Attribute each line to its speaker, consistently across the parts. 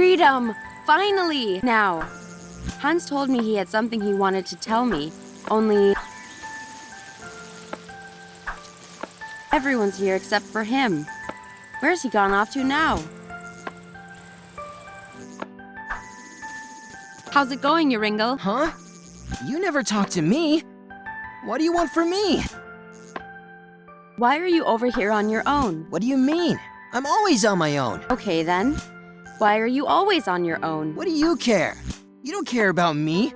Speaker 1: Freedom! Finally! Now, Hans told me he had something he wanted to tell me, only everyone's here except for him. Where's he gone off to now? How's it going, Joringel?
Speaker 2: Huh? You never talk to me. What do you want from me?
Speaker 1: Why are you over here on your own?
Speaker 2: What do you mean? I'm always on my own.
Speaker 1: Okay then. Why are you always on your own?
Speaker 2: What do you care? You don't care about me.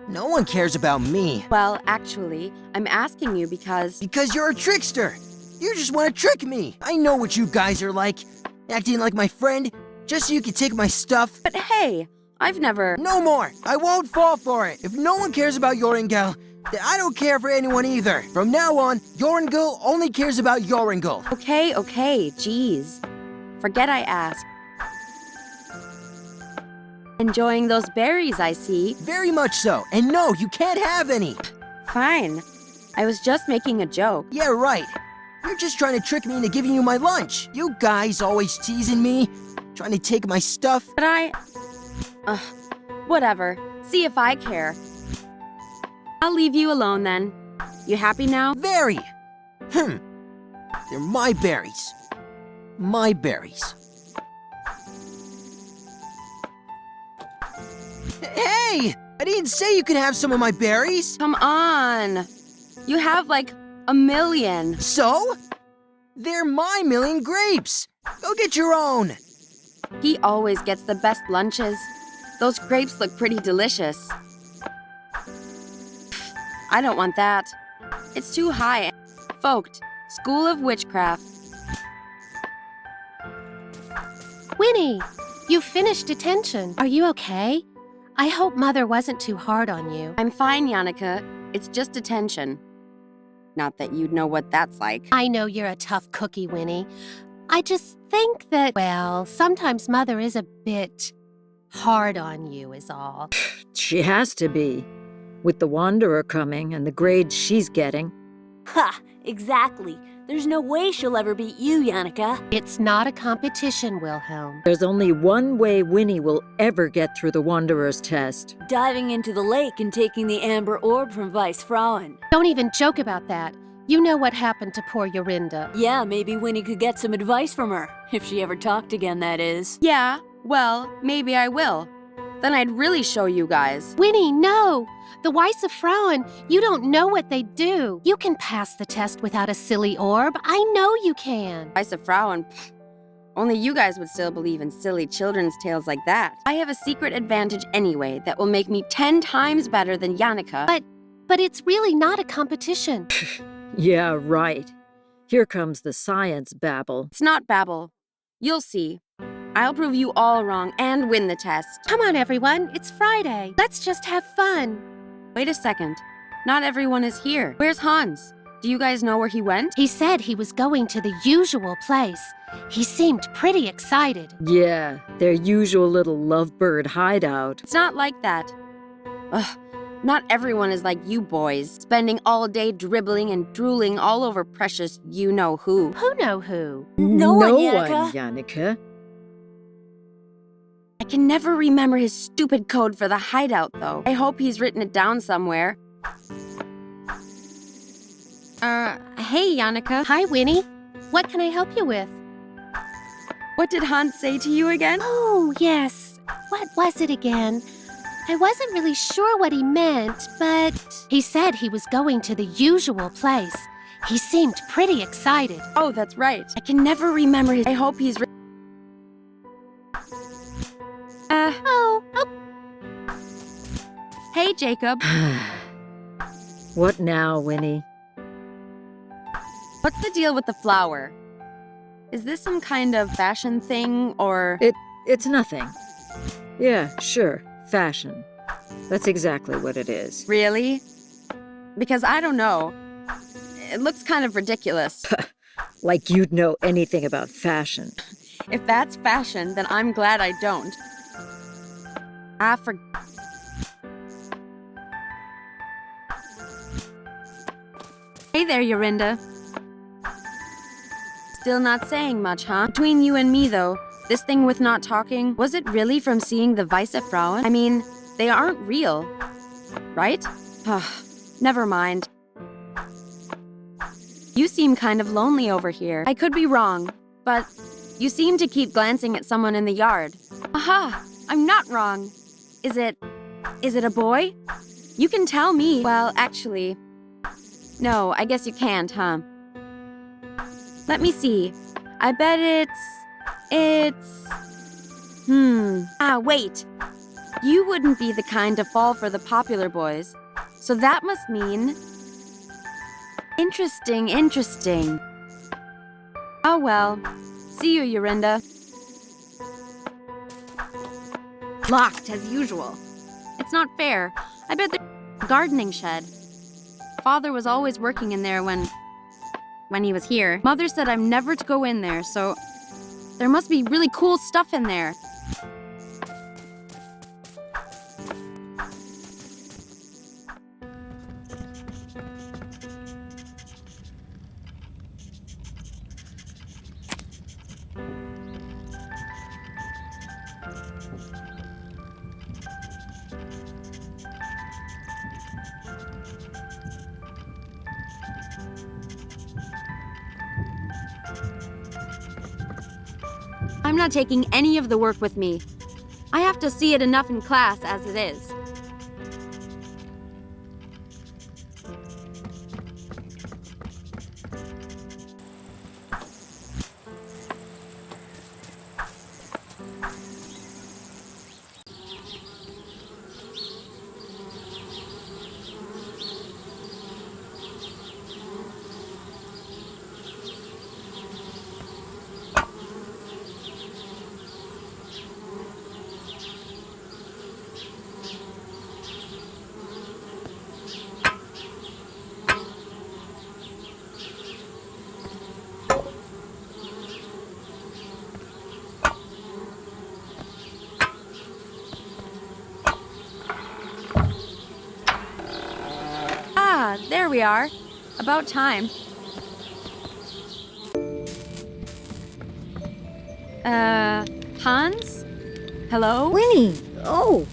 Speaker 2: No one cares about me.
Speaker 1: Well, actually, I'm asking you because...
Speaker 2: Because you're a trickster. You just want to trick me. I know what you guys are like. Acting like my friend, just so you can take my stuff.
Speaker 1: But hey, I've never...
Speaker 2: No more. I won't fall for it. If no one cares about Joringel, then I don't care for anyone either. From now on, Joringel only cares about Joringel.
Speaker 1: Okay, jeez. Forget I asked. Enjoying those berries, I see.
Speaker 2: Very much so. And no, you can't have any.
Speaker 1: Fine. I was just making a joke.
Speaker 2: Yeah, right. You're just trying to trick me into giving you my lunch. You guys always teasing me, trying to take my stuff.
Speaker 1: But whatever. See if I care. I'll leave you alone then. You happy now?
Speaker 2: Very. They're my berries. My berries. Hey! I didn't say you could have some of my berries.
Speaker 1: Come on. You have like a million.
Speaker 2: So? They're my million grapes. Go get your own.
Speaker 1: He always gets the best lunches. Those grapes look pretty delicious. I don't want that. It's too high. Folked, School of Witchcraft.
Speaker 3: Winnie, you finished detention. Are you okay? I hope Mother wasn't too hard on you.
Speaker 1: I'm fine, Yannicka. It's just detention. Not that you'd know what that's like.
Speaker 3: I know you're a tough cookie, Winnie. I just think that, well, sometimes Mother is a bit hard on you is all.
Speaker 4: She has to be, with the Wanderer coming and the grades she's getting.
Speaker 5: Ha! Exactly. There's no way she'll ever beat you, Yannicka.
Speaker 3: It's not a competition, Wilhelm.
Speaker 4: There's only one way Winnie will ever get through the Wanderer's test.
Speaker 5: Diving into the lake and taking the amber orb from Vice Frauen.
Speaker 3: Don't even joke about that. You know what happened to poor Jorinda.
Speaker 5: Yeah, maybe Winnie could get some advice from her. If she ever talked again, that is.
Speaker 1: Yeah, well, maybe I will. Then I'd really show you guys.
Speaker 3: Winnie, no! The Weiss of Frauen, you don't know what they do. You can pass the test without a silly orb. I know you can.
Speaker 1: Weiss of Frauen, only you guys would still believe in silly children's tales like that. I have a secret advantage anyway that will make me 10 times better than Yannicka.
Speaker 3: But it's really not a competition.
Speaker 4: Yeah, right. Here comes the science babble.
Speaker 1: It's not babble. You'll see. I'll prove you all wrong and win the test.
Speaker 3: Come on, everyone. It's Friday. Let's just have fun.
Speaker 1: Wait a second. Not everyone is here. Where's Hans? Do you guys know where he went?
Speaker 3: He said he was going to the usual place. He seemed pretty excited.
Speaker 4: Yeah, their usual little lovebird hideout.
Speaker 1: It's not like that. Ugh. Not everyone is like you boys, spending all day dribbling and drooling all over precious you-know-who.
Speaker 3: Who know who?
Speaker 5: No one, Yannicka.
Speaker 4: Yannicka.
Speaker 1: I can never remember his stupid code for the hideout, though. I hope he's written it down somewhere. Hey, Yannicka.
Speaker 3: Hi, Winnie. What can I help you with?
Speaker 1: What did Hans say to you again?
Speaker 3: Oh, yes. What was it again? I wasn't really sure what he meant, but he said he was going to the usual place. He seemed pretty excited.
Speaker 1: Oh, that's right. I can never remember his... I hope he's... Hey, Jacob.
Speaker 4: What now, Winnie?
Speaker 1: What's the deal with the flower? Is this some kind of fashion thing, or...
Speaker 4: It's nothing. Yeah, sure. Fashion. That's exactly what it is.
Speaker 1: Really? Because I don't know. It looks kind of ridiculous.
Speaker 4: Like you'd know anything about fashion.
Speaker 1: If that's fashion, then I'm glad I don't. Hey there, Jorinda. Still not saying much, huh? Between you and me, though, This thing with not talking, was it really from seeing the Weiße Frauen? I mean, they aren't real, right? Never mind. You seem kind of lonely over here. I could be wrong, but you seem to keep glancing at someone in the yard. Aha! I'm not wrong. Is it a boy? You can tell me. Well, actually, no, I guess you can't, huh? Let me see. I bet wait. You wouldn't be the kind to fall for the popular boys. So that must mean... Interesting. Oh well. See you, Yorinda. Locked, as usual. It's not fair. I bet the gardening shed. Father was always working in there when he was here. Mother said I'm never to go in there, so there must be really cool stuff in there. I'm not taking any of the work with me. I have to see it enough in class as it is. There we are. About time. Hans? Hello?
Speaker 4: Winnie! Oh!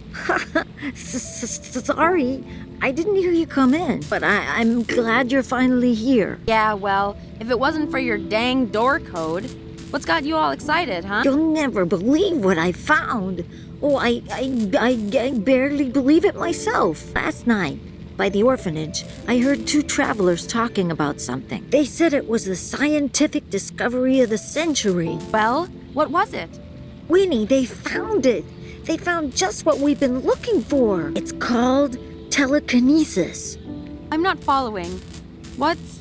Speaker 4: Sorry. I didn't hear you come in, but I'm glad you're finally here.
Speaker 1: Yeah, well, if it wasn't for your dang door code, what's got you all excited, huh?
Speaker 4: You'll never believe what I found. Oh, I barely believe it myself. Last night, by the orphanage, I heard two travelers talking about something. They said it was the scientific discovery of the century.
Speaker 1: Well, what was it?
Speaker 4: Winnie, they found it. They found just what we've been looking for. It's called telekinesis.
Speaker 1: I'm not following. What's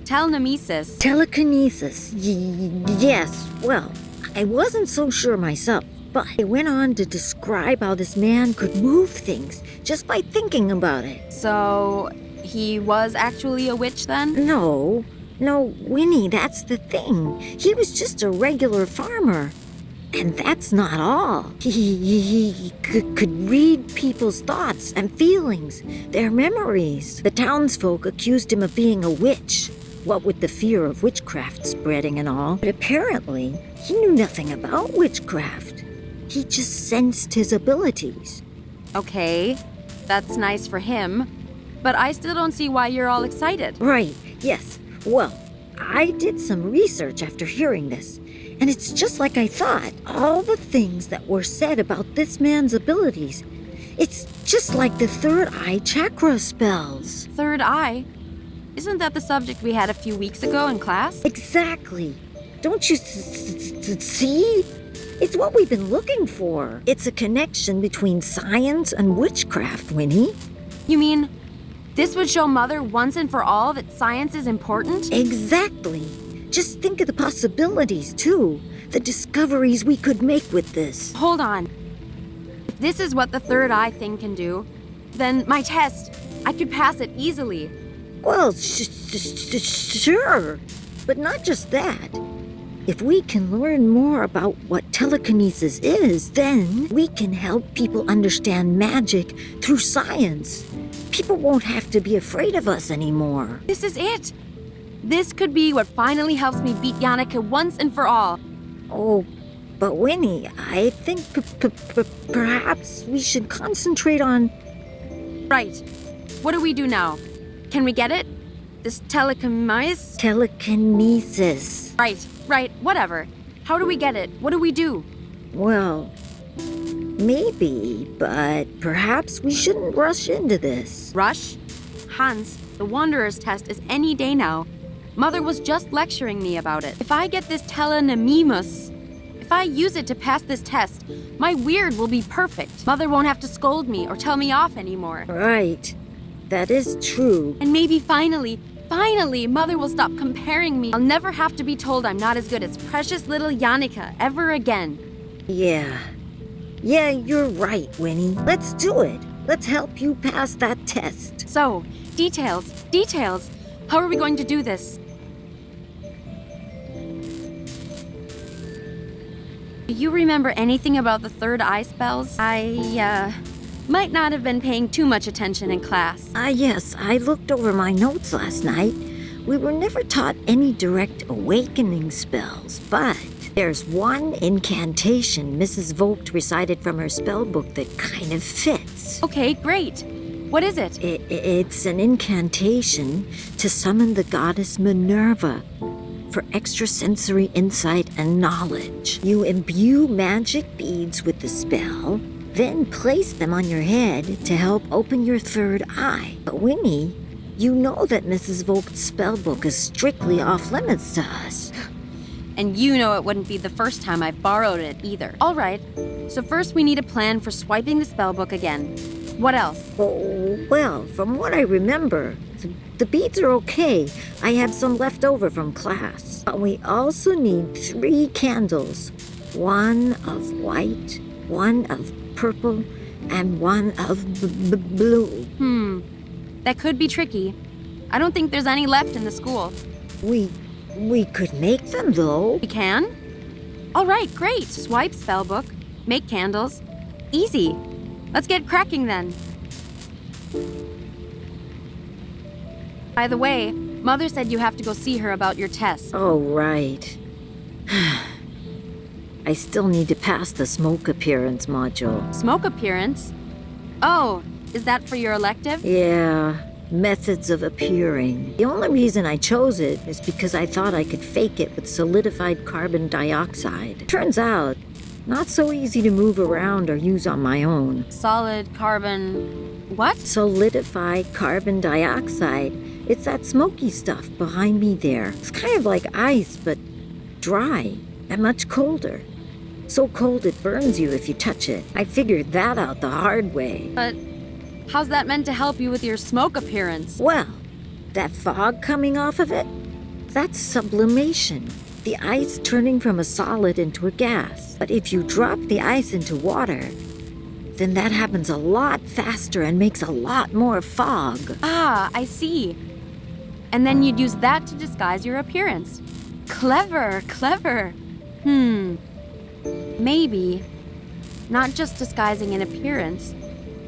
Speaker 1: telenemesis?
Speaker 4: Telekinesis. Yes, well, I wasn't so sure myself, but I went on to describe how this man could move things just by thinking about it.
Speaker 1: So, he was actually a witch then?
Speaker 4: No, Winnie, that's the thing. He was just a regular farmer. And that's not all. He could read people's thoughts and feelings, their memories. The townsfolk accused him of being a witch, what with the fear of witchcraft spreading and all. But apparently, he knew nothing about witchcraft. He just sensed his abilities.
Speaker 1: Okay, that's nice for him. But I still don't see why you're all excited.
Speaker 4: Right, yes. Well, I did some research after hearing this. And it's just like I thought. All the things that were said about this man's abilities. It's just like the third eye chakra spells.
Speaker 1: Third eye? Isn't that the subject we had a few weeks ago in class?
Speaker 4: Exactly. Don't you see? It's what we've been looking for. It's a connection between science and witchcraft, Winnie.
Speaker 1: You mean this would show Mother once and for all that science is important?
Speaker 4: Exactly. Just think of the possibilities, too. The discoveries we could make with this.
Speaker 1: Hold on. If this is what the third eye thing can do, then my test, I could pass it easily.
Speaker 4: Well, sure. But not just that. If we can learn more about what telekinesis is, then we can help people understand magic through science. People won't have to be afraid of us anymore.
Speaker 1: This is it. This could be what finally helps me beat Yannicka once and for all.
Speaker 4: Oh, But Winnie, I think perhaps we should concentrate on...
Speaker 1: Right. What do we do now? Can we get it? This telekinesis?
Speaker 4: Telekinesis.
Speaker 1: Right, whatever. How do we get it? What do we do?
Speaker 4: Well, maybe, but perhaps we shouldn't rush into this.
Speaker 1: Rush? Hans, the Wanderer's test is any day now. Mother was just lecturing me about it. If I get this telekinesis, if I use it to pass this test, my weird will be perfect. Mother won't have to scold me or tell me off anymore.
Speaker 4: Right. That is true.
Speaker 1: And maybe finally, Mother will stop comparing me. I'll never have to be told I'm not as good as precious little Yannicka ever again.
Speaker 4: Yeah, you're right, Winnie. Let's do it. Let's help you pass that test.
Speaker 1: So, details. How are we going to do this? Do you remember anything about the third eye spells? I might not have been paying too much attention in class.
Speaker 4: Yes, I looked over my notes last night. We were never taught any direct awakening spells, but there's one incantation Mrs. Vogt recited from her spell book that kind of fits.
Speaker 1: Okay, great. What is it?
Speaker 4: It's an incantation to summon the goddess Minerva for extrasensory insight and knowledge. You imbue magic beads with the spell, then place them on your head to help open your third eye. But Winnie, you know that Mrs. Vogt's spellbook is strictly off limits to us.
Speaker 1: And you know it wouldn't be the first time I've borrowed it either. All right, so first we need a plan for swiping the spellbook again. What else?
Speaker 4: Oh, well, from what I remember, the beads are okay. I have some left over from class. But we also need 3 candles. One of white, one of purple, and one of blue.
Speaker 1: That could be tricky. I don't think there's any left in the school.
Speaker 4: We could make them, though.
Speaker 1: We can? All right, great. Swipe spellbook, make candles. Easy. Let's get cracking then. By the way, Mother said you have to go see her about your test.
Speaker 4: Oh, right. I still need to pass the smoke appearance module.
Speaker 1: Smoke appearance? Oh, is that for your elective?
Speaker 4: Yeah, methods of appearing. The only reason I chose it is because I thought I could fake it with solidified carbon dioxide. Turns out, not so easy to move around or use on my own.
Speaker 1: Solid carbon... what?
Speaker 4: Solidified carbon dioxide. It's that smoky stuff behind me there. It's kind of like ice, but dry and much colder. So cold it burns you if you touch it. I figured that out the hard way.
Speaker 1: But how's that meant to help you with your smoke appearance?
Speaker 4: Well, that fog coming off of it, that's sublimation. The ice turning from a solid into a gas. But if you drop the ice into water, then that happens a lot faster and makes a lot more fog.
Speaker 1: Ah, I see. And then you'd use that to disguise your appearance. Clever. Maybe not just disguising an appearance,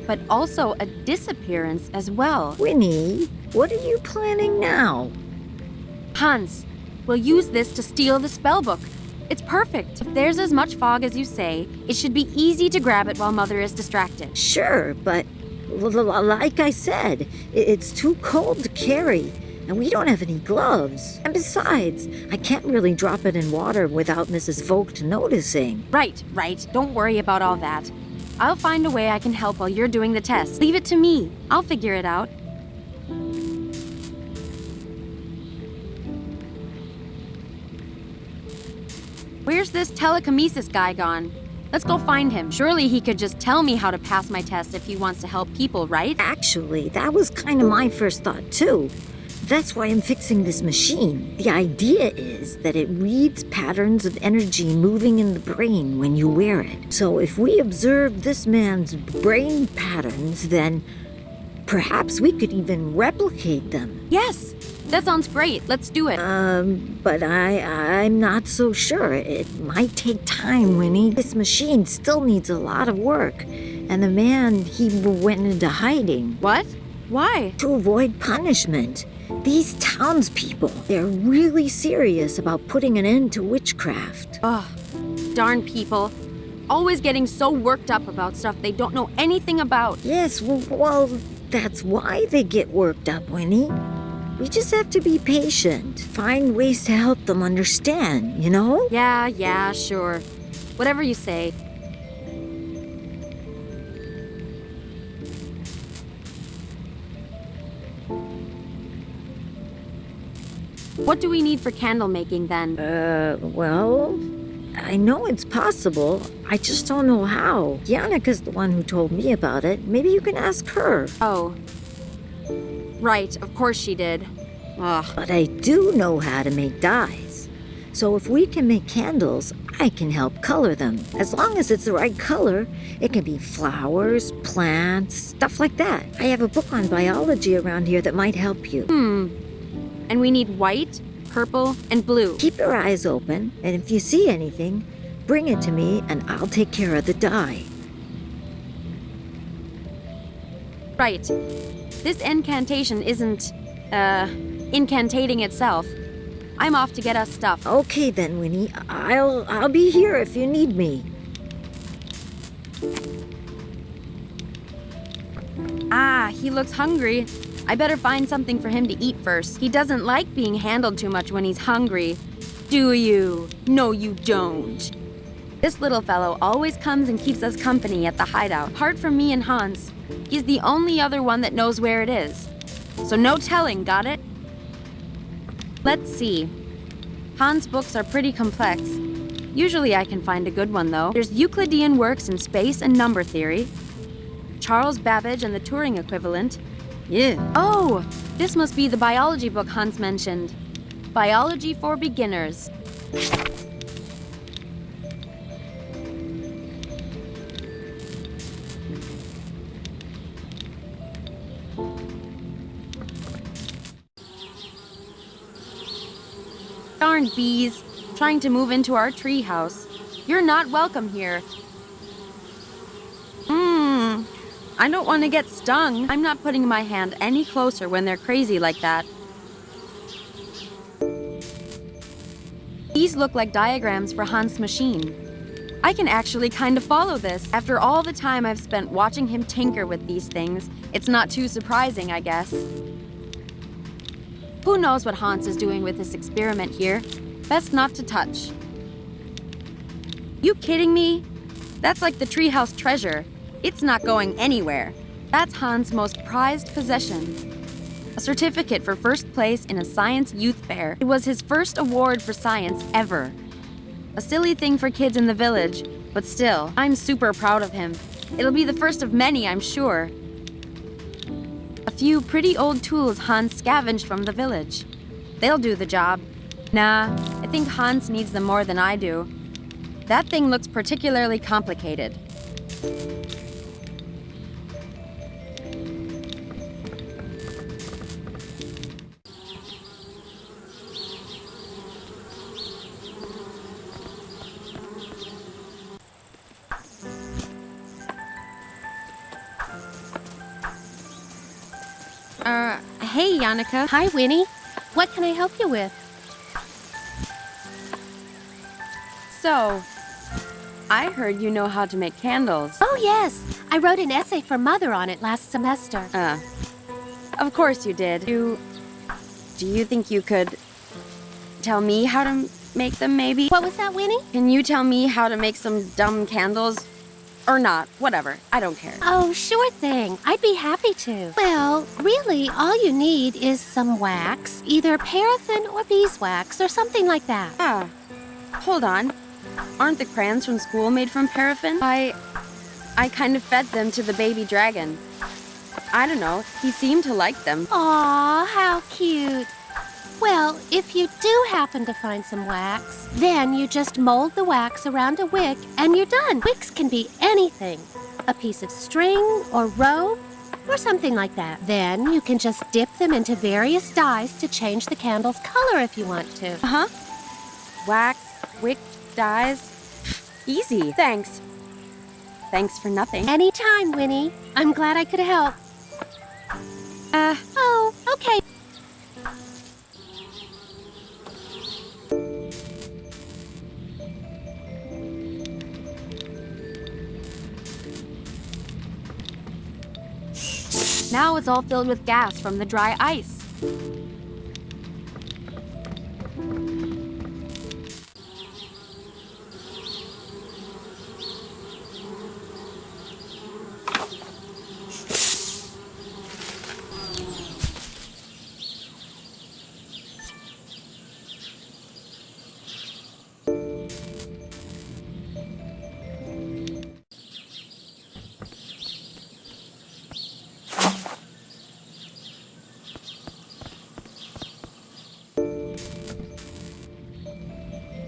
Speaker 1: but also a disappearance as well.
Speaker 4: Winnie, what are you planning now?
Speaker 1: Hans, we'll use this to steal the spellbook. It's perfect. If there's as much fog as you say, it should be easy to grab it while Mother is distracted.
Speaker 4: Sure, but like I said, it's too cold to carry, and we don't have any gloves. And besides, I can't really drop it in water without Mrs. Vogt noticing.
Speaker 1: Right. Don't worry about all that. I'll find a way I can help while you're doing the test. Leave it to me. I'll figure it out. Where's this telekinesis guy gone? Let's go find him. Surely he could just tell me how to pass my test if he wants to help people, right?
Speaker 4: Actually, that was kind of my first thought, too. That's why I'm fixing this machine. The idea is that it reads patterns of energy moving in the brain when you wear it. So if we observe this man's brain patterns, then perhaps we could even replicate them.
Speaker 1: Yes, that sounds great. Let's do it.
Speaker 4: But I'm not so sure. It might take time, Winnie. This machine still needs a lot of work. And the man, he went into hiding.
Speaker 1: What? Why?
Speaker 4: To avoid punishment. These townspeople, they're really serious about putting an end to witchcraft.
Speaker 1: Ugh, Darn people. Always getting so worked up about stuff they don't know anything about.
Speaker 4: Yes, well, that's why they get worked up, Winnie. We just have to be patient. Find ways to help them understand, you know?
Speaker 1: Yeah, sure. Whatever you say. What do we need for candle making then?
Speaker 4: Well, I know it's possible. I just don't know how. Jannika's the one who told me about it. Maybe you can ask her.
Speaker 1: Oh. Right, of course she did. Ugh.
Speaker 4: But I do know how to make dyes. So if we can make candles, I can help color them. As long as it's the right color, it can be flowers, plants, stuff like that. I have a book on biology around here that might help you.
Speaker 1: And we need white, purple, and blue.
Speaker 4: Keep your eyes open, and if you see anything, bring it to me and I'll take care of the dye.
Speaker 1: Right. This incantation isn't, incantating itself. I'm off to get us stuff.
Speaker 4: Okay then, Winnie. I'll be here if you need me.
Speaker 1: Ah, he looks hungry. I better find something for him to eat first. He doesn't like being handled too much when he's hungry. Do you? No, you don't. This little fellow always comes and keeps us company at the hideout. Apart from me and Hans, he's the only other one that knows where it is. So no telling, got it? Let's see. Hans' books are pretty complex. Usually I can find a good one, though. There's Euclidean works in space and number theory, Charles Babbage and the Turing equivalent. Yeah. Oh, this must be the biology book Hans mentioned. Biology for Beginners. Darn bees, trying to move into our treehouse. You're not welcome here. I don't want to get stung. I'm not putting my hand any closer when they're crazy like that. These look like diagrams for Hans' machine. I can actually kind of follow this. After all the time I've spent watching him tinker with these things, it's not too surprising, I guess. Who knows what Hans is doing with this experiment here? Best not to touch. You kidding me? That's like the treehouse treasure. It's not going anywhere. That's Hans' most prized possession. A certificate for first place in a science youth fair. It was his first award for science ever. A silly thing for kids in the village, but still, I'm super proud of him. It'll be the first of many, I'm sure. A few pretty old tools Hans scavenged from the village. They'll do the job. Nah, I think Hans needs them more than I do. That thing looks particularly complicated. Hey, Jannika.
Speaker 3: Hi, Winnie. What can I help you with?
Speaker 1: So, I heard you know how to make candles.
Speaker 3: Oh, yes. I wrote an essay for Mother on it last semester.
Speaker 1: Of course you did. Do you think you could tell me how to make them, maybe?
Speaker 3: What was that, Winnie?
Speaker 1: Can you tell me how to make some dumb candles? Or not, whatever. I don't care.
Speaker 3: Oh, sure thing. I'd be happy to. Well, really, all you need is some wax, either paraffin or beeswax or something like that.
Speaker 1: Ah, hold on. Aren't the crayons from school made from paraffin? I kind of fed them to the baby dragon. I don't know, he seemed to like them.
Speaker 3: Aw, how cute. Well, if you do happen to find some wax, then you just mold the wax around a wick and you're done. Wicks can be anything. A piece of string or rope or something like that. Then you can just dip them into various dyes to change the candle's color if you want to.
Speaker 1: Uh-huh. Wax, wick, dyes. Easy, thanks. Thanks for nothing.
Speaker 3: Anytime, Winnie. I'm glad I could help. Oh, okay.
Speaker 1: Now it's all filled with gas from the dry ice.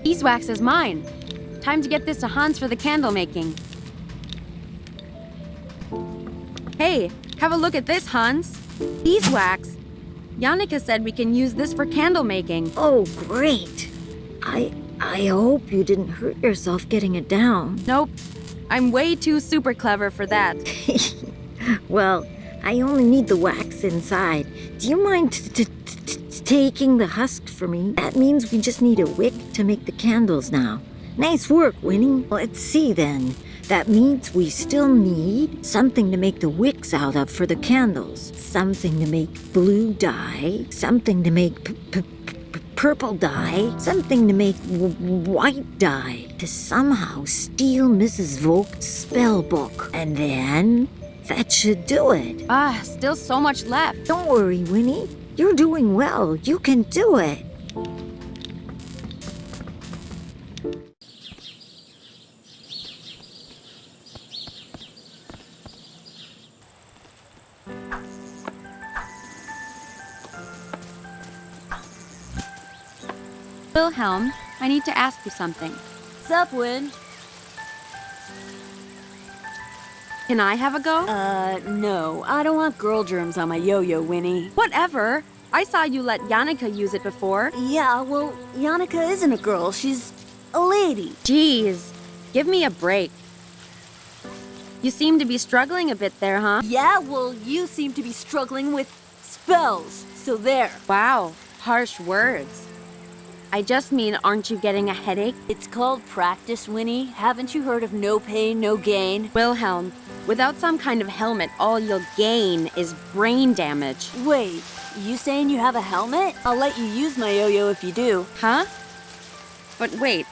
Speaker 1: Beeswax is mine. Time to get this to Hans for the candle making. Hey, have a look at this, Hans. Beeswax. Yannicka said we can use this for candle making.
Speaker 4: Oh, great. I hope you didn't hurt yourself getting it down.
Speaker 1: Nope. I'm way too super clever for that.
Speaker 4: Well, I only need the wax inside. Do you mind taking the husk for me? That means we just need a wick to make the candles now. Nice work, Winnie. Let's see then. That means we still need something to make the wicks out of for the candles. Something to make blue dye. Something to make purple dye. Something to make white dye. To somehow steal Mrs. Volk's spell book. And then that should do it.
Speaker 1: Still so much left.
Speaker 4: Don't worry, Winnie. You're doing well. You can do it.
Speaker 1: Wilhelm, I need to ask you something.
Speaker 5: Sup, Win?
Speaker 1: Can I have a go?
Speaker 5: No. I don't want girl germs on my yo-yo, Winnie.
Speaker 1: Whatever. I saw you let Yannicka use it before.
Speaker 5: Yeah, well, Yannicka isn't a girl. She's a lady.
Speaker 1: Jeez, give me a break. You seem to be struggling a bit there, huh?
Speaker 5: Yeah, well, you seem to be struggling with spells. So there.
Speaker 1: Wow, harsh words. I just mean, aren't you getting a headache?
Speaker 5: It's called practice, Winnie. Haven't you heard of no pain, no gain?
Speaker 1: Wilhelm, without some kind of helmet, all you'll gain is brain damage.
Speaker 5: Wait, you saying you have a helmet? I'll let you use my yo-yo if you do.
Speaker 1: Huh? But wait,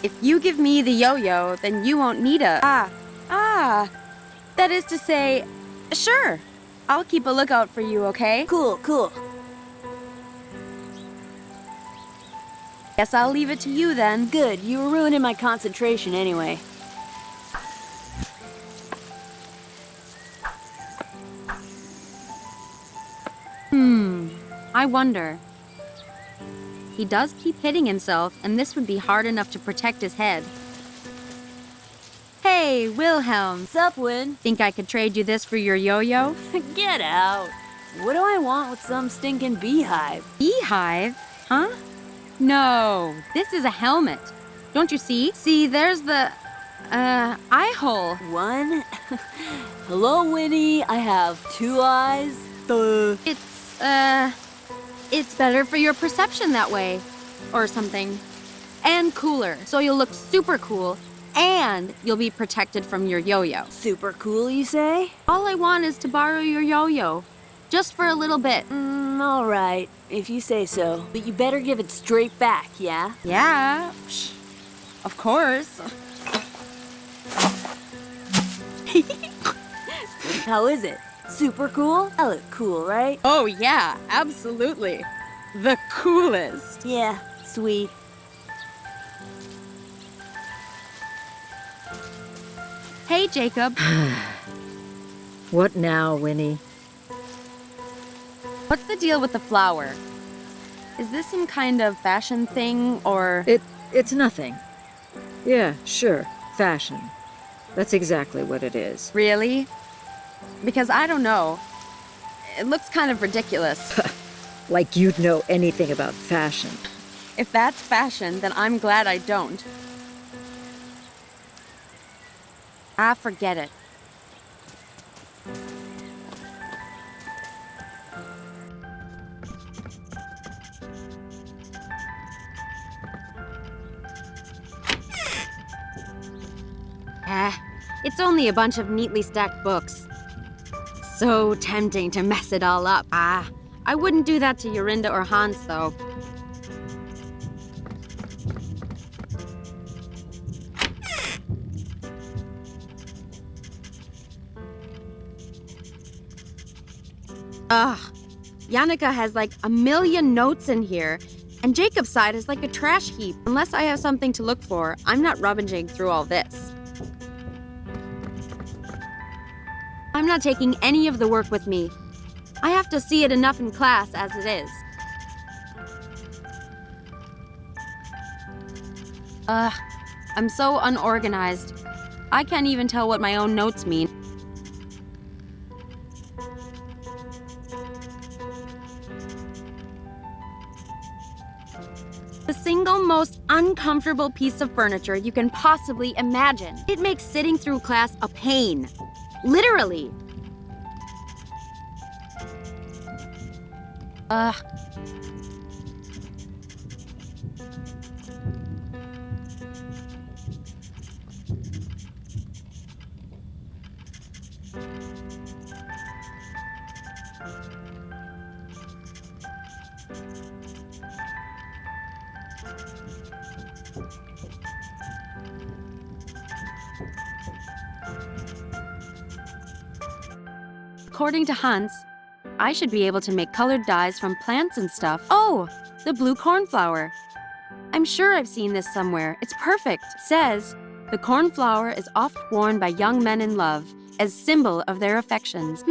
Speaker 1: if you give me the yo-yo, then you won't need a... That is to say, sure. I'll keep a lookout for you, okay?
Speaker 5: Cool.
Speaker 1: Guess I'll leave it to you then.
Speaker 5: Good, you were ruining my concentration anyway.
Speaker 1: I wonder. He does keep hitting himself, and this would be hard enough to protect his head. Hey, Wilhelm.
Speaker 5: Sup, Win?
Speaker 1: Think I could trade you this for your yo-yo?
Speaker 5: Get out. What do I want with some stinking beehive?
Speaker 1: Beehive? Huh? No, this is a helmet. Don't you see? See, there's the, eye hole.
Speaker 5: One? Hello, Winnie. I have 2 eyes. Duh.
Speaker 1: It's better for your perception that way. Or something. And cooler, so you'll look super cool, and you'll be protected from your yo-yo.
Speaker 5: Super cool, you say?
Speaker 1: All I want is to borrow your yo-yo. Just for a little bit.
Speaker 5: All right, if you say so. But you better give it straight back, yeah?
Speaker 1: Yeah, of course.
Speaker 5: How is it? Super cool? I look cool, right?
Speaker 1: Oh yeah, absolutely. The coolest.
Speaker 5: Yeah, sweet.
Speaker 1: Hey, Jacob.
Speaker 4: What now, Winnie?
Speaker 1: What's the deal with the flower? Is this some kind of fashion thing, or...
Speaker 6: It's nothing. Yeah, sure, fashion. That's exactly what it is.
Speaker 1: Really? Because I don't know. It looks kind of ridiculous.
Speaker 6: Like you'd know anything about fashion.
Speaker 1: If that's fashion, then I'm glad I don't. Forget it. It's only a bunch of neatly stacked books. So tempting to mess it all up. I wouldn't do that to Yorinda or Hans, though. Ugh. Yannicka has like a million notes in here, and Jacob's side is like a trash heap. Unless I have something to look for, I'm not rummaging through all this. I'm not taking any of the work with me. I have to see it enough in class as it is. I'm so unorganized. I can't even tell what my own notes mean. The single most uncomfortable piece of furniture you can possibly imagine. It makes sitting through class a pain. Literally. According to Hans, I should be able to make colored dyes from plants and stuff. Oh, the blue cornflower. I'm sure I've seen this somewhere. It's perfect. It says, the cornflower is oft worn by young men in love as symbol of their affections.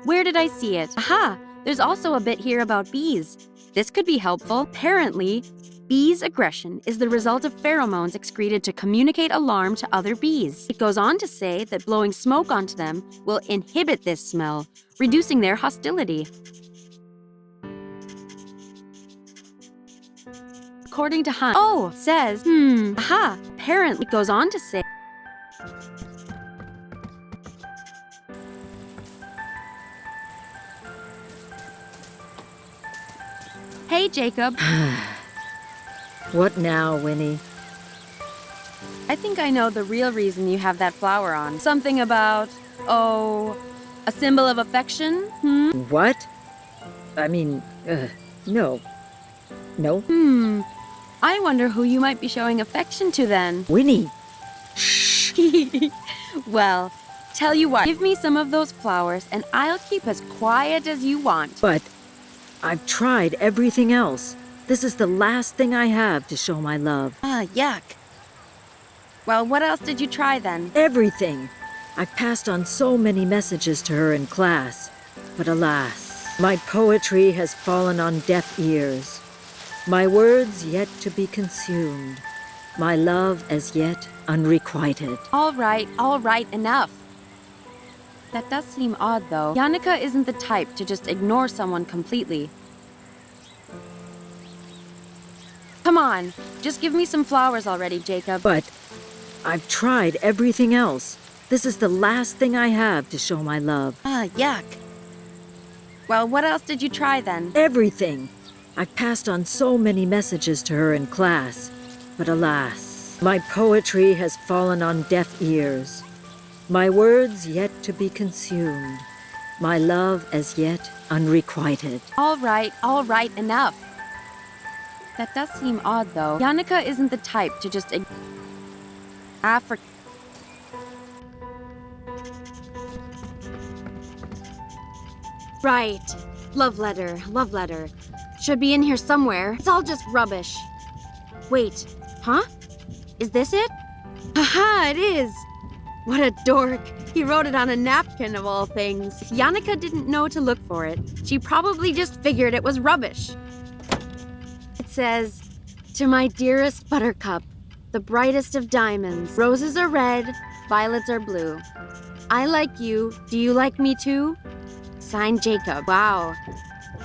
Speaker 1: Where did I see it? Aha, there's also a bit here about bees. This could be helpful. Apparently, bees' aggression is the result of pheromones excreted to communicate alarm to other bees. It goes on to say that blowing smoke onto them will inhibit this smell, reducing their hostility. According to Hunt, says, aha, apparently it goes on to say, hey, Jacob.
Speaker 6: What now, Winnie?
Speaker 1: I think I know the real reason you have that flower on. Something about, a symbol of affection?
Speaker 6: What? I mean, no. No?
Speaker 1: I wonder who you might be showing affection to then.
Speaker 6: Winnie!
Speaker 1: Well, tell you what, give me some of those flowers and I'll keep as quiet as you want.
Speaker 6: But I've tried everything else. This is the last thing I have to show my love.
Speaker 1: Yuck. Well, what else did you try then?
Speaker 6: Everything. I've passed on so many messages to her in class. But alas, my poetry has fallen on deaf ears. My words yet to be consumed. My love as yet unrequited.
Speaker 1: All right, enough. That does seem odd, though. Yannicka isn't the type to just ignore someone completely. Come on, just give me some flowers already, Jacob.
Speaker 6: But I've tried everything else. This is the last thing I have to show my love.
Speaker 1: Yuck. Well, what else did you try then?
Speaker 6: Everything. I've passed on so many messages to her in class. But alas, my poetry has fallen on deaf ears. My words yet to be consumed. My love as yet unrequited.
Speaker 1: All right, enough. That does seem odd, though. Yannicka isn't the type to just Right. Love letter. Should be in here somewhere. It's all just rubbish. Wait, huh? Is this it? Haha, it is! What a dork. He wrote it on a napkin of all things. If Yannicka didn't know to look for it, she probably just figured it was rubbish. It says, to my dearest buttercup, the brightest of diamonds. Roses are red, violets are blue. I like you. Do you like me too? Signed, Jacob. Wow.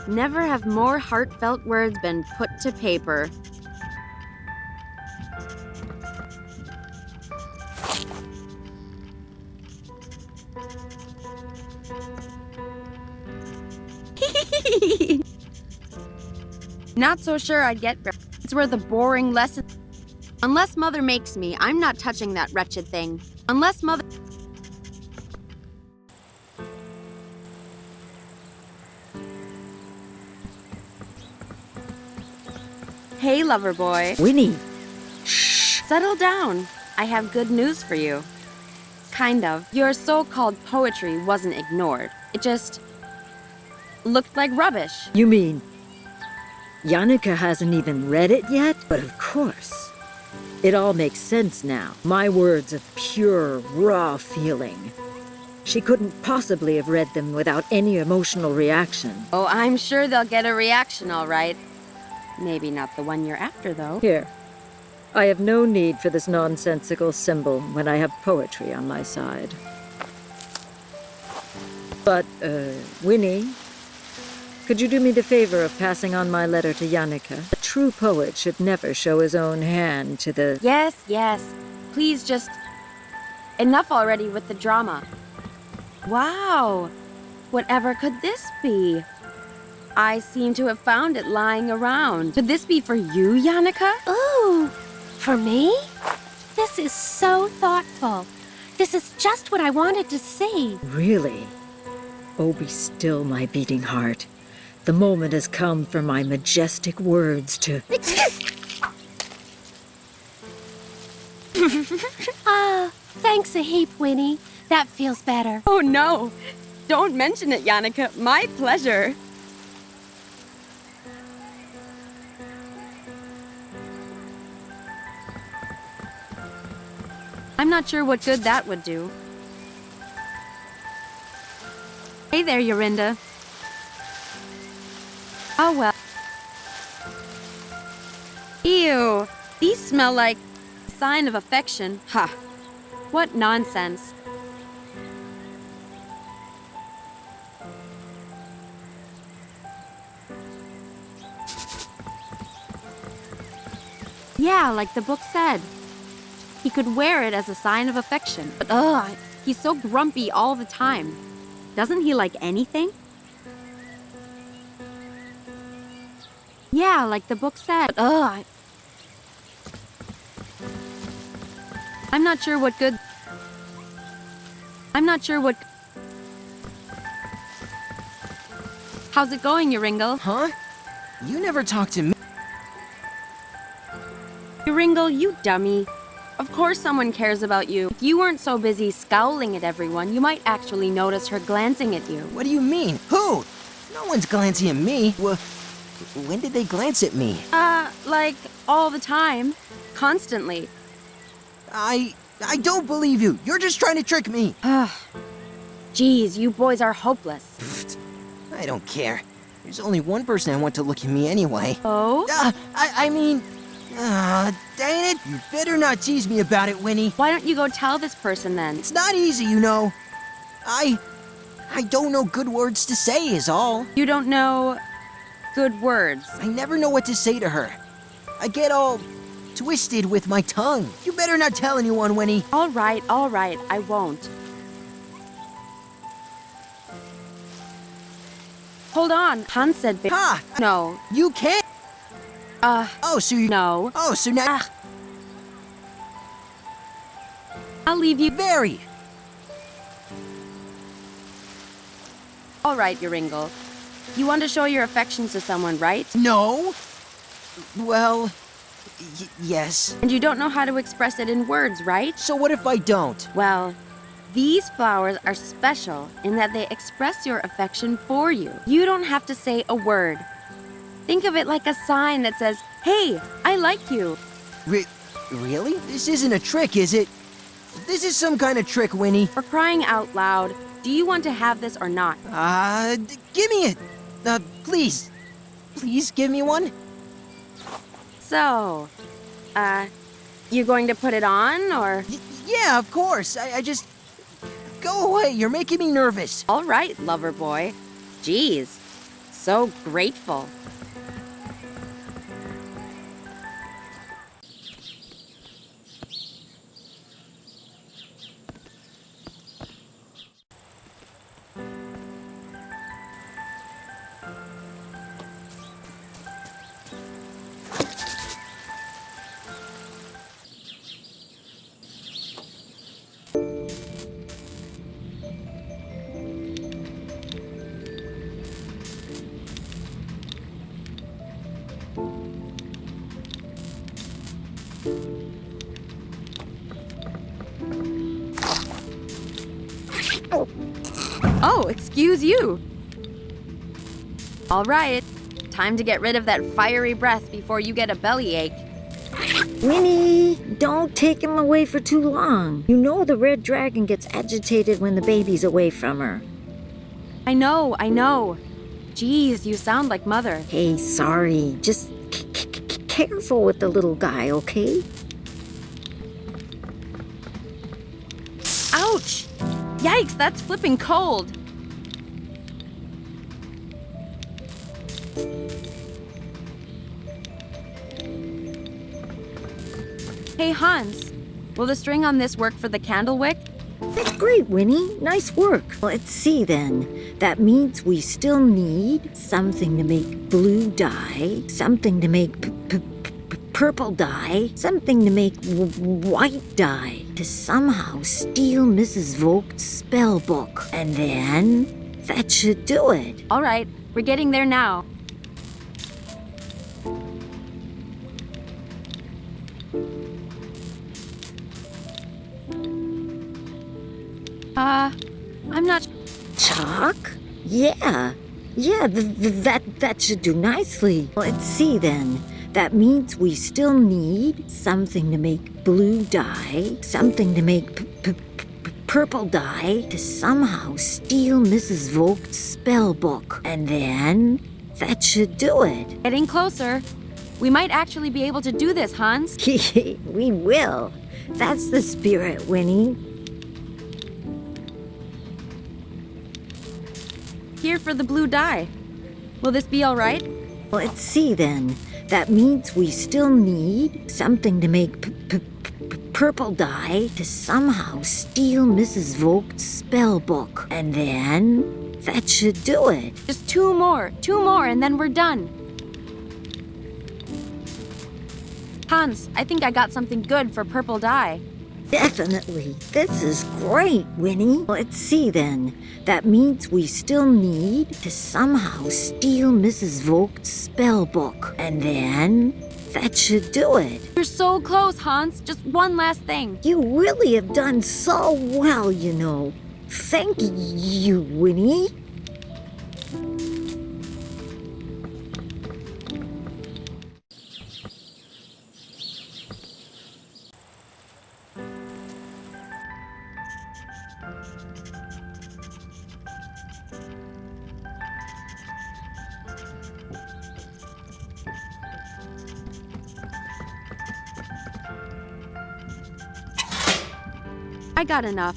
Speaker 1: Never have more heartfelt words been put to paper. Not so sure I'd get it's where the boring lesson. Unless Mother makes me, I'm not touching that wretched thing. Unless Mother. Hey, lover boy.
Speaker 6: Winnie!
Speaker 1: Settle down. I have good news for you. Kind of. Your so-called poetry wasn't ignored. It just looked like rubbish.
Speaker 6: You mean Yannicka hasn't even read it yet? But of course. It all makes sense now. My words of pure, raw feeling. She couldn't possibly have read them without any emotional reaction.
Speaker 1: Oh, I'm sure they'll get a reaction, all right. Maybe not the one you're after, though.
Speaker 6: Here. I have no need for this nonsensical symbol when I have poetry on my side. But, Winnie, could you do me the favor of passing on my letter to Yannicka? A true poet should never show his own hand to the...
Speaker 1: Yes, yes. Please just... Enough already with the drama. Wow. Whatever could this be? I seem to have found it lying around. Could this be for you, Yannicka?
Speaker 3: Ooh, for me? This is so thoughtful. This is just what I wanted to see.
Speaker 6: Really? Oh, be still, my beating heart. The moment has come for my majestic words to...
Speaker 3: Thanks a heap, Winnie. That feels better.
Speaker 1: Oh, no. Don't mention it, Yannicka. My pleasure. I'm not sure what good that would do. Hey there, Yorinda. Oh, well. Ew. These smell like a sign of affection. Ha. What nonsense. Yeah, like the book said. He could wear it as a sign of affection. But ugh, he's so grumpy all the time. Doesn't he like anything? Yeah, like the book said. But ugh. I'm not sure what good... I'm not sure what... How's it going, Yoringle?
Speaker 2: Huh? You never talk to me.
Speaker 1: Yoringle, you dummy. Of course someone cares about you. If you weren't so busy scowling at everyone, you might actually notice her glancing at you.
Speaker 2: What do you mean? Who? No one's glancing at me. When did they glance at me?
Speaker 1: Like, all the time. Constantly.
Speaker 2: I don't believe you. You're just trying to trick me.
Speaker 1: Jeez, you boys are hopeless.
Speaker 2: I don't care. There's only one person I want to look at me anyway.
Speaker 1: Oh?
Speaker 2: I mean... dang it. You better not tease me about it, Winnie.
Speaker 1: Why don't you go tell this person then?
Speaker 2: It's not easy, you know. I don't know good words to say is all.
Speaker 1: You don't know good words.
Speaker 2: I never know what to say to her. I get all twisted with my tongue. You better not tell anyone, Winnie.
Speaker 1: All right, I won't. Hold on, Han said
Speaker 2: Ha!
Speaker 1: No.
Speaker 2: You can't. Oh, so you...
Speaker 1: No.
Speaker 2: Oh, so now...
Speaker 1: I'll leave you.
Speaker 2: Very.
Speaker 1: All right, Yoringle. You want to show your affections to someone, right?
Speaker 2: No. Well... yes.
Speaker 1: And you don't know how to express it in words, right?
Speaker 2: So what if I don't?
Speaker 1: Well, these flowers are special in that they express your affection for you. You don't have to say a word. Think of it like a sign that says, "Hey, I like you."
Speaker 2: Really? This isn't a trick, is it? This is some kind of trick, Winnie.
Speaker 1: For crying out loud, do you want to have this or not?
Speaker 2: Give me it. Please. Please give me one.
Speaker 1: So, you going to put it on, or?
Speaker 2: Yeah, of course. I just... Go away, you're making me nervous.
Speaker 1: All right, lover boy. Jeez, so grateful. Oh, excuse you. All right, time to get rid of that fiery breath before you get a bellyache.
Speaker 4: Winnie, don't take him away for too long. You know the red dragon gets agitated when the baby's away from her.
Speaker 1: I know. Geez, you sound like Mother.
Speaker 4: Hey, sorry. Just careful with the little guy, okay?
Speaker 1: Ouch! Yikes, that's flipping cold. Hey, Hans, will the string on this work for the candle wick?
Speaker 4: That's great, Winnie. Nice work. Let's see then. That means we still need something to make blue dye, something to make purple dye, something to make white dye, to somehow steal Mrs. Vogt's spell book. And then that should do it.
Speaker 1: All right, we're getting there now. I'm not...
Speaker 4: Chalk? Yeah, that should do nicely. Let's see then. That means we still need something to make blue dye, something to make purple dye, to somehow steal Mrs. Vogt's spell book. And then that should do it.
Speaker 1: Getting closer. We might actually be able to do this, Hans.
Speaker 4: We will. That's the spirit, Winnie.
Speaker 1: Here for the blue dye. Will this be all right?
Speaker 4: Let's see then. That means we still need something to make purple dye, to somehow steal Mrs. Vogt's spell book. And then that should do it.
Speaker 1: Just two more, and then we're done. Hans, I think I got something good for purple dye.
Speaker 4: Definitely. This is great, Winnie. Let's see then. That means we still need to somehow steal Mrs. Vogt's spell book. And then that should do it.
Speaker 1: You're so close, Hans. Just one last thing.
Speaker 4: You really have done so well, you know. Thank you, Winnie.
Speaker 1: I got enough.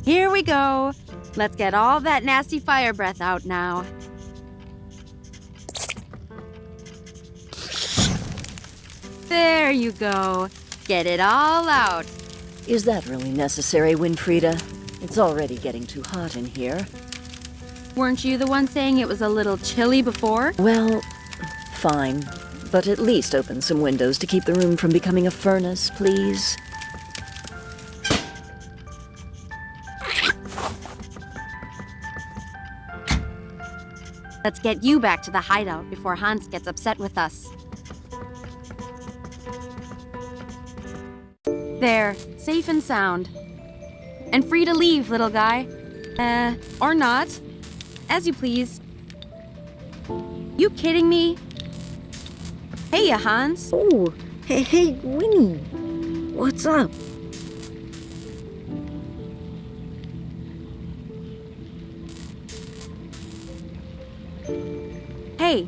Speaker 1: Here we go. Let's get all that nasty fire breath out now. There you go. Get it all out.
Speaker 5: Is that really necessary, Winfrieda? It's already getting too hot in here.
Speaker 1: Weren't you the one saying it was a little chilly before?
Speaker 5: Well, fine. But at least open some windows to keep the room from becoming a furnace, please.
Speaker 1: Let's get you back to the hideout before Hans gets upset with us. There, safe and sound. And free to leave, little guy. Or not. As you please. You kidding me? Hey, Hans.
Speaker 4: Oh, hey, Winnie. What's up?
Speaker 1: Hey,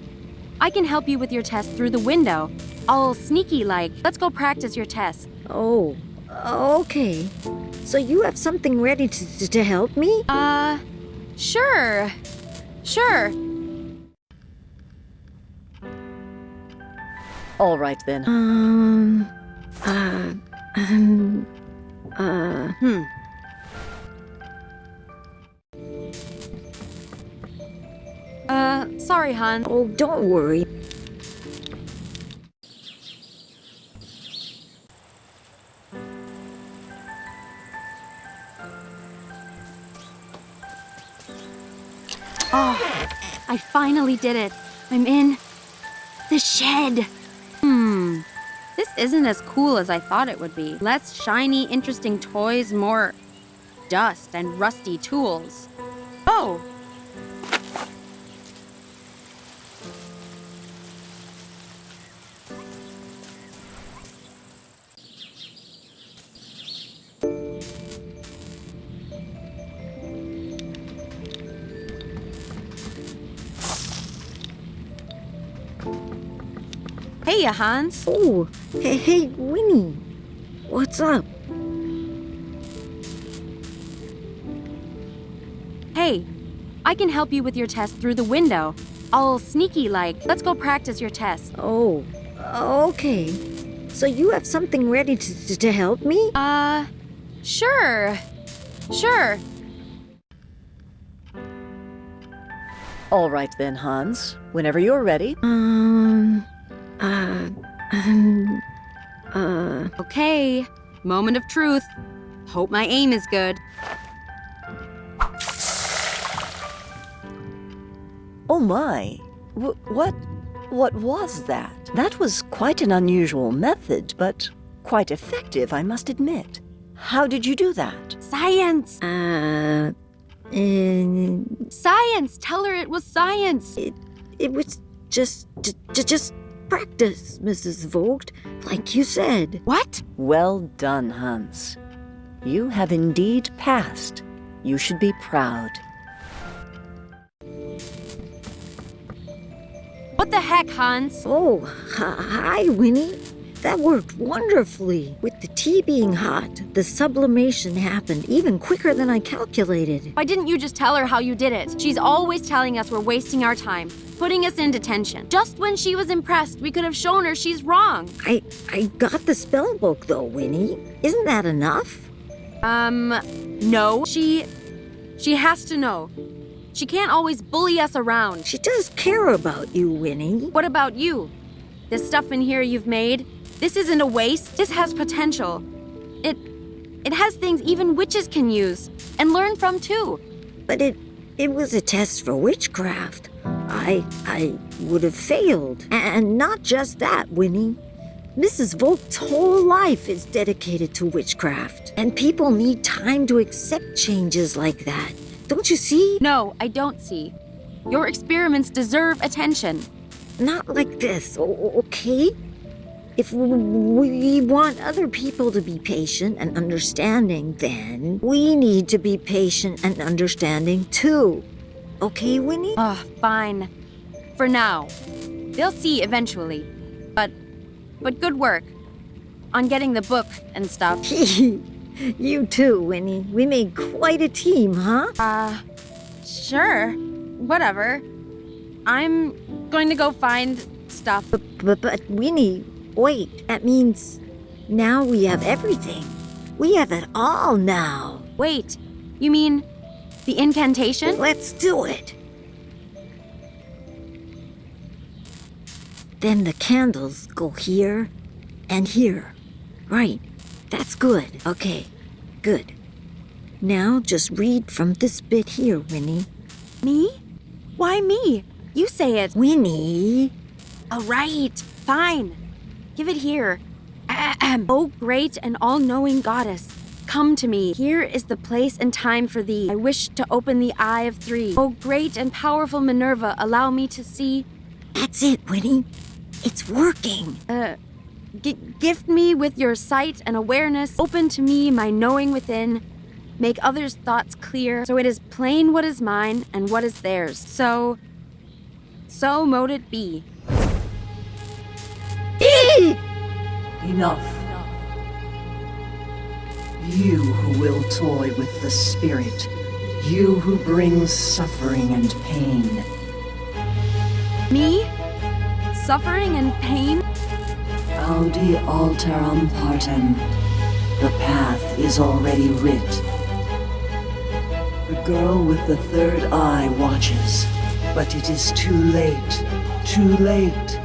Speaker 1: I can help you with your test through the window. All sneaky-like. Let's go practice your test.
Speaker 4: Oh, okay. So you have something ready to help me?
Speaker 1: Sure.
Speaker 5: All right, then.
Speaker 1: Sorry, Hans.
Speaker 4: Oh, don't worry.
Speaker 1: Oh, I finally did it. I'm in the shed. This isn't as cool as I thought it would be. Less shiny, interesting toys, more dust and rusty tools. Oh! Hey, Hans.
Speaker 4: Oh, hey, Winnie. What's up?
Speaker 1: Hey, I can help you with your test through the window. All sneaky like. Let's go practice your test.
Speaker 4: Oh, okay. So you have something ready to help me?
Speaker 1: Sure. Sure.
Speaker 5: All right then, Hans. Whenever you're ready.
Speaker 1: Okay. Moment of truth. Hope my aim is good.
Speaker 5: Oh my. What was that? That was quite an unusual method, but quite effective, I must admit. How did you do that?
Speaker 1: Science! Science! Tell her it was science!
Speaker 4: It was just practice, Mrs. Vogt, like you said.
Speaker 1: What?
Speaker 5: Well done, Hans. You have indeed passed. You should be proud.
Speaker 1: What the heck, Hans?
Speaker 4: Oh, hi, Winnie. That worked wonderfully. With the tea being hot, the sublimation happened even quicker than I calculated.
Speaker 1: Why didn't you just tell her how you did it? She's always telling us we're wasting our time, putting us in detention. Just when she was impressed, we could have shown her she's wrong.
Speaker 4: I got the spell book, though, Winnie. Isn't that enough?
Speaker 1: No. She has to know. She can't always bully us around.
Speaker 4: She does care about you, Winnie.
Speaker 1: What about you? This stuff in here you've made, this isn't a waste. This has potential. It has things even witches can use and learn from too.
Speaker 4: But it was a test for witchcraft. I would have failed. And not just that, Winnie. Mrs. Vogt's whole life is dedicated to witchcraft. And people need time to accept changes like that. Don't you see?
Speaker 1: No, I don't see. Your experiments deserve attention.
Speaker 4: Not like this, okay? If we want other people to be patient and understanding, then we need to be patient and understanding too. Okay, Winnie?
Speaker 1: Fine. For now. They'll see eventually. But good work. On getting the book and stuff.
Speaker 4: You too, Winnie. We made quite a team, huh?
Speaker 1: Sure. Whatever. I'm going to go find stuff.
Speaker 4: But Winnie, wait. That means now we have everything. We have it all now.
Speaker 1: Wait, you mean the incantation?
Speaker 4: Let's do it. Then the candles go here and here. Right. That's good. Okay, good. Now just read from this bit here, Winnie.
Speaker 1: Me? Why me? You say it.
Speaker 4: Winnie.
Speaker 1: All right, fine. Give it here. O great and all-knowing goddess, come to me. Here is the place and time for thee. I wish to open the eye of three. O great and powerful Minerva, allow me to see.
Speaker 4: That's it, Winnie. It's working.
Speaker 1: Gift me with your sight and awareness. Open to me my knowing within. Make others' thoughts clear, so it is plain what is mine and what is theirs. So mote it be.
Speaker 5: Enough. You who will toy with the spirit. You who brings suffering and pain.
Speaker 1: Me? Suffering and pain?
Speaker 5: Audi alteram partem. The path is already writ. The girl with the third eye watches, but it is too late. Too late.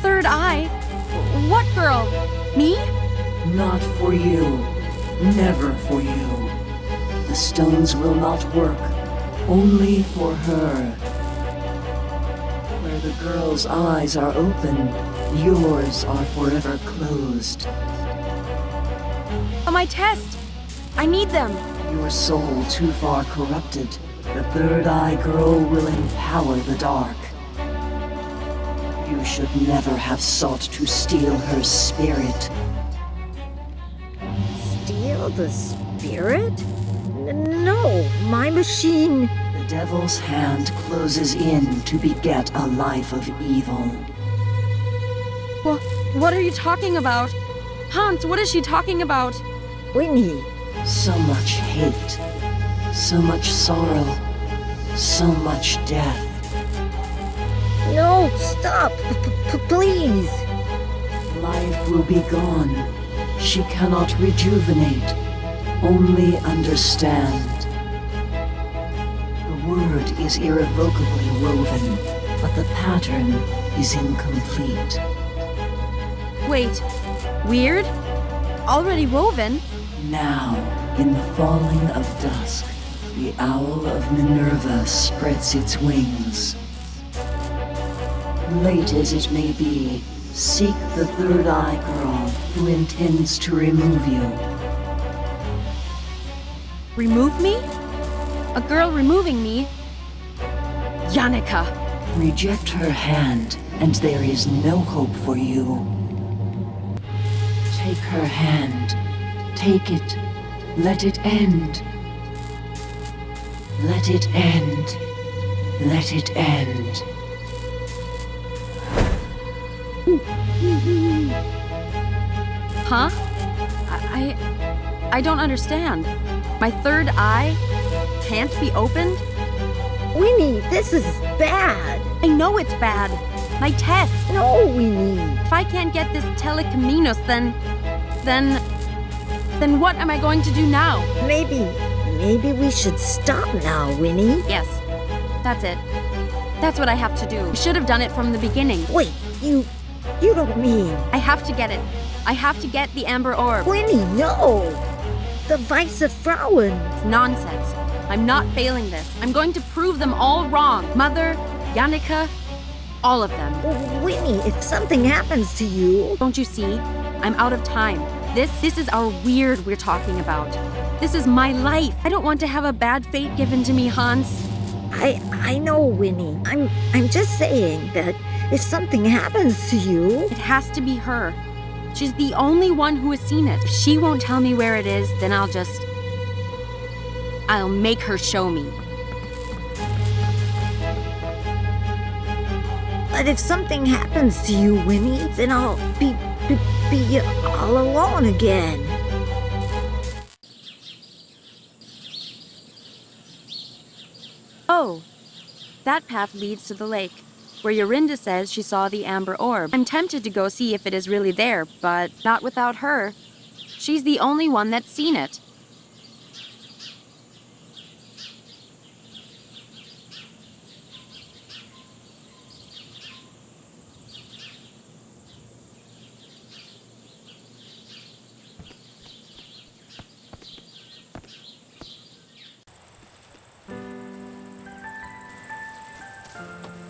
Speaker 1: Third eye? What girl? Me?
Speaker 5: Not for you. Never for you. The stones will not work. Only for her. Where the girl's eyes are open,
Speaker 7: Yours are forever closed.
Speaker 1: My test! I need them!
Speaker 7: Your soul too far corrupted. The third eye girl will empower the dark. You should never have sought to steal her spirit.
Speaker 4: Steal the spirit? No, my machine.
Speaker 7: The devil's hand closes in to beget a life of evil.
Speaker 1: What are you talking about? Hans, what is she talking about?
Speaker 4: Winnie,
Speaker 7: So much hate, so much sorrow, so much death.
Speaker 4: no, stop, please.
Speaker 7: Life will be gone. She cannot rejuvenate, only understand. The word is irrevocably woven, but the pattern is incomplete.
Speaker 1: Wait, weird? Already woven?
Speaker 7: Now, in the falling of dusk, the owl of Minerva spreads its wings. Late as it may be, seek the third eye girl who intends to remove you.
Speaker 1: Remove me? A girl removing me? Yannicka!
Speaker 7: Reject her hand, and there is no hope for you. Take her hand. Take it. Let it end. Let it end. Let it end.
Speaker 1: Huh? I don't understand. My third eye can't be opened?
Speaker 4: Winnie, this is bad.
Speaker 1: I know it's bad. My test.
Speaker 4: No, Winnie.
Speaker 1: If I can't get this telecaminos, then what am I going to do now?
Speaker 4: Maybe we should stop now, Winnie.
Speaker 1: Yes, that's it. That's what I have to do. I should have done it from the beginning.
Speaker 4: Wait, you don't mean...
Speaker 1: I have to get it. I have to get the amber orb.
Speaker 4: Winnie, no! The Weiße Frauen.
Speaker 1: It's nonsense. I'm not failing this. I'm going to prove them all wrong. Mother, Yannicka, all of them.
Speaker 4: Winnie, if something happens to you...
Speaker 1: Don't you see? I'm out of time. This is our weird we're talking about. This is my life. I don't want to have a bad fate given to me, Hans.
Speaker 4: I know, Winnie. I'm just saying that if something happens to you...
Speaker 1: It has to be her. She's the only one who has seen it. If she won't tell me where it is, then I'll make her show me.
Speaker 4: But if something happens to you, Winnie, then I'll be all alone again.
Speaker 1: Oh, that path leads to the lake, where Yorinda says she saw the amber orb. I'm tempted to go see if it is really there, but not without her. She's the only one that's seen it.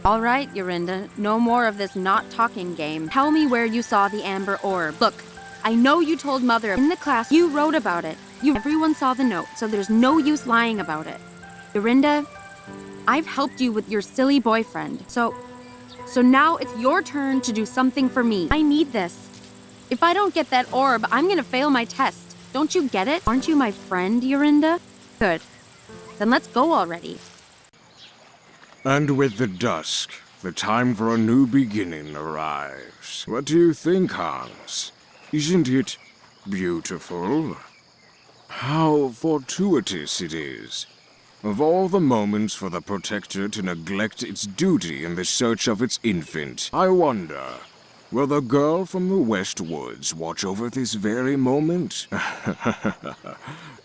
Speaker 1: All right, Yorinda, no more of this not talking game. Tell me where you saw the amber orb. Look, I know you told Mother in the class you wrote about it. Everyone saw the note, so there's no use lying about it. Yorinda, I've helped you with your silly boyfriend, so now it's your turn to do something for me. I need this. If I don't get that orb, I'm gonna fail my test. Don't you get it? Aren't you my friend, Yorinda? Good. Then let's go already.
Speaker 8: And with the dusk, the time for a new beginning arrives. What do you think, Hans? Isn't it beautiful? How fortuitous it is. Of all the moments for the protector to neglect its duty in the search of its infant, I wonder, will the girl from the West Woods watch over this very moment?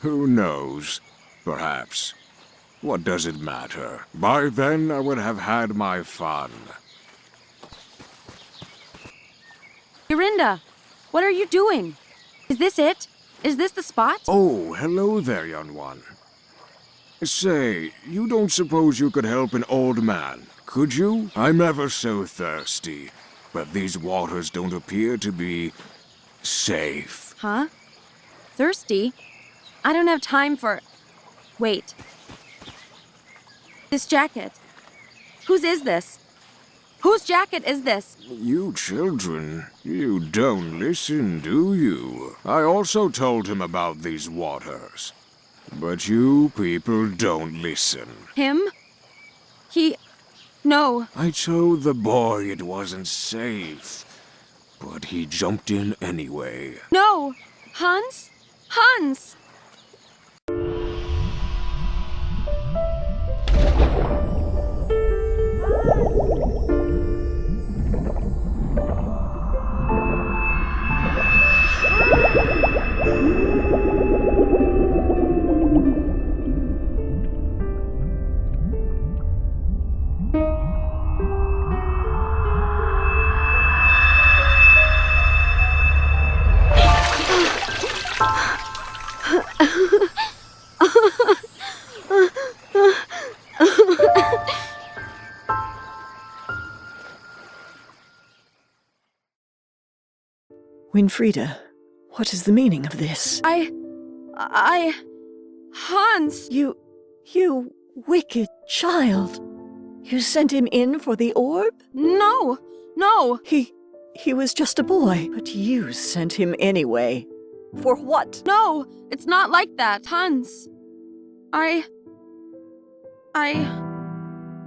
Speaker 8: Who knows? Perhaps. What does it matter? By then, I would have had my fun.
Speaker 1: Yorinda, what are you doing? Is this it? Is this the spot?
Speaker 8: Oh, hello there, young one. Say, you don't suppose you could help an old man, could you? I'm ever so thirsty. but these waters don't appear to be safe.
Speaker 1: Huh? Thirsty? I don't have time for... Wait. This jacket. Whose is this? Whose jacket is this?
Speaker 8: You children, you don't listen, do you? I also told him about these waters. But you people don't listen.
Speaker 1: Him? No.
Speaker 8: I told the boy it wasn't safe, but he jumped in anyway.
Speaker 1: No! Hans? Hans!
Speaker 5: Winfrieda, what is the meaning of this?
Speaker 1: Hans!
Speaker 5: You wicked child. You sent him in for the orb?
Speaker 1: No!
Speaker 5: He was just a boy, but you sent him anyway. For what?
Speaker 1: No! It's not like that, Hans.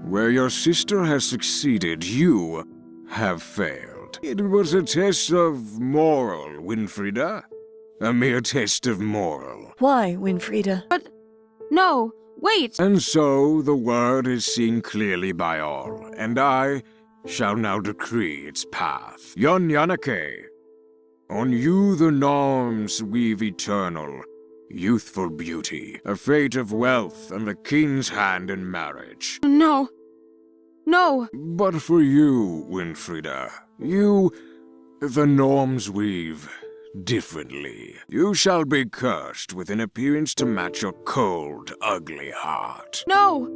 Speaker 8: Where your sister has succeeded, you have failed. It was a test of moral, Winfrieda. A mere test of moral.
Speaker 5: Why, Winfrieda?
Speaker 1: No, wait!
Speaker 8: And so the word is seen clearly by all, and I shall now decree its path. Yon Yanake, on you the norms weave eternal, youthful beauty, a fate of wealth and the king's hand in marriage.
Speaker 1: No.
Speaker 8: But for you, Winfrieda, the norms weave differently. You shall be cursed with an appearance to match your cold, ugly heart.
Speaker 1: No!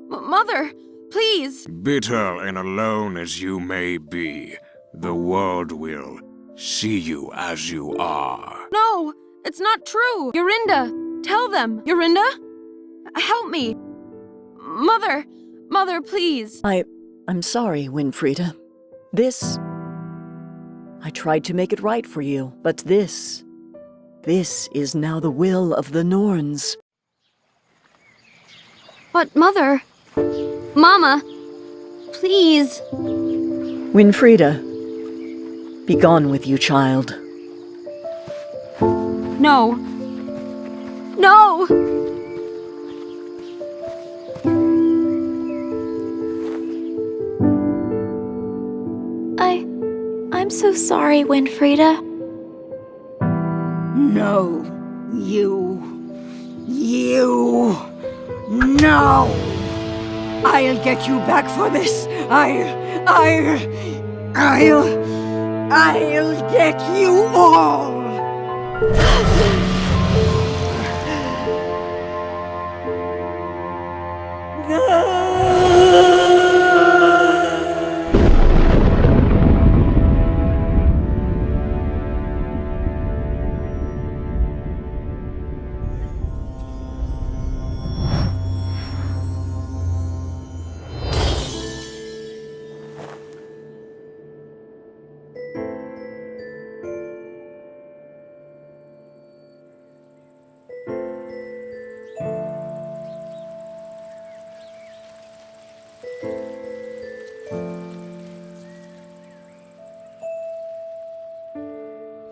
Speaker 1: Mother, please!
Speaker 8: Bitter and alone as you may be, the world will see you as you are.
Speaker 1: No! It's not true! Yorinda! Tell them! Yorinda? Help me! Mother, please!
Speaker 5: I'm sorry, Winfrieda. I tried to make it right for you, but this is now the will of the Norns.
Speaker 1: But Mother... Mama! Please!
Speaker 5: Winfrieda, be gone with you, child.
Speaker 1: No! I'm so sorry, Winfrieda.
Speaker 9: No, no! I'll get you back for this. I'll get you all!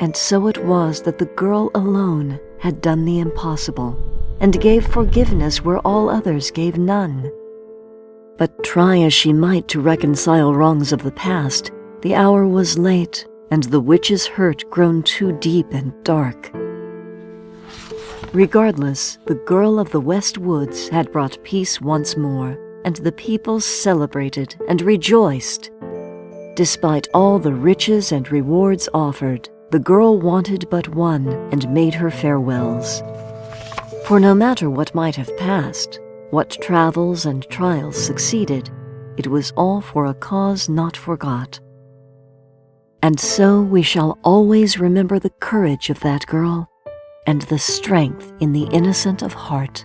Speaker 5: And so it was that the girl alone had done the impossible, and gave forgiveness where all others gave none. But try as she might to reconcile wrongs of the past, the hour was late, and the witch's hurt grown too deep and dark. Regardless, the girl of the West Woods had brought peace once more, and the people celebrated and rejoiced. Despite all the riches and rewards offered, the girl wanted but one and made her farewells. For no matter what might have passed, what travels and trials succeeded, it was all for a cause not forgot. And so we shall always remember the courage of that girl and the strength in the innocent of heart.